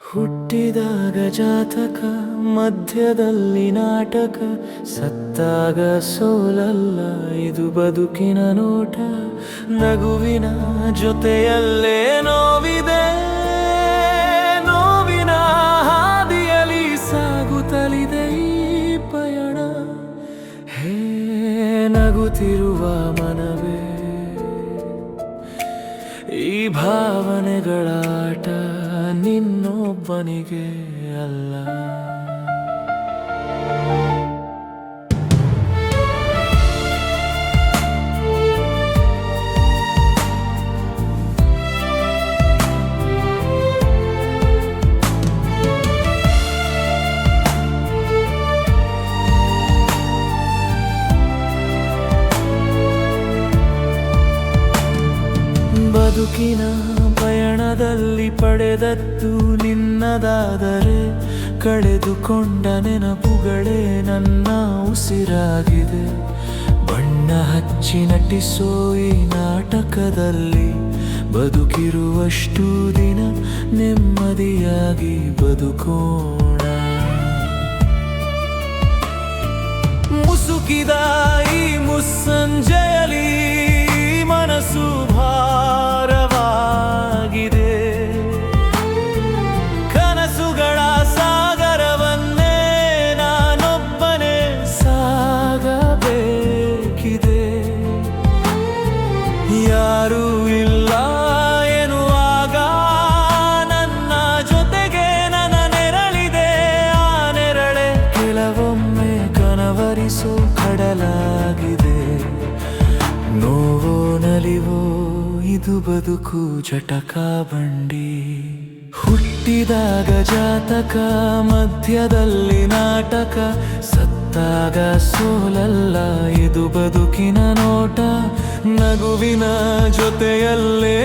ಹುಟ್ಟಿದಾಗ ಜಾತಕ, ಮಧ್ಯದಲ್ಲಿ ನಾಟಕ, ಸತ್ತಾಗ ಸೋಲಲ್ಲ ಇದು ಬದುಕಿನ ನೋಟ. ನಗುವಿನ ಜೊತೆಯಲ್ಲೇ ನೋವಿದೆ, ನೋವಿನ ಹಾದಿಯಲ್ಲಿ ಸಾಗುತ್ತಲಿದೆ ಈ ಪಯಣ. ಹೇ ನಗುತ್ತಿರುವ ಮನವೇ, ಈ ಭಾವನೆಗಳ ಆಟ ನಿನ್ನೊಬ್ಬನಿಗೆ ಅಲ್ಲ. ಬದುಕಿನ ಪಯಣದಲ್ಲಿ ಪಡೆದದ್ದು ನಿನ್ನದಾದರೆ, ಕಳೆದುಕೊಂಡ ನೆನಪುಗಳೇ ನನ್ನ ಉಸಿರಾಗಿದೆ. ಬಣ್ಣ ಹಚ್ಚಿ ನಟಿಸೋ ಈ ನಾಟಕದಲ್ಲಿ ಬದುಕಿರುವಷ್ಟು ದಿನ ನೆಮ್ಮದಿಯಾಗಿ ಬದುಕೋಣ. ಮುಸುಕಿದ ಈ ಮುಸ್ಸಂಜೆಯಲ್ಲಿ ಮನಸ್ಸು ಭಾರವಾಗಿದೆ. ಕನಸುಗಳ ಸಾಗರವನ್ನೇ ನಾನೊಬ್ಬನೇ ಸಾಗಬೇಕಿದೆ. ಯಾರೂ ಇಲ್ಲ ಎನ್ನುವಾಗ ನನ್ನ ಜೊತೆಗೆ ನನ್ನ ನೆರಳಿದೆ. ಆ ನೆರಳೆ ಕೆಲವೊಮ್ಮೆ ಕನವರಿಸೋ ಕಡಲಾಗಿದೆ. ನೋವೋ ನಲಿವೋ ಇದು ಬದುಕು ಜಟಕ ಬಂಡಿ. ಹುಟ್ಟಿದಾಗ ಜಾತಕ, ಮಧ್ಯದಲ್ಲಿ ನಾಟಕ, ಸತ್ತಾಗ ಸೋಲಲ್ಲ ಇದು ಬದುಕಿನ ನೋಟ. ನಗುವಿನ ಜೊತೆಯಲ್ಲೇ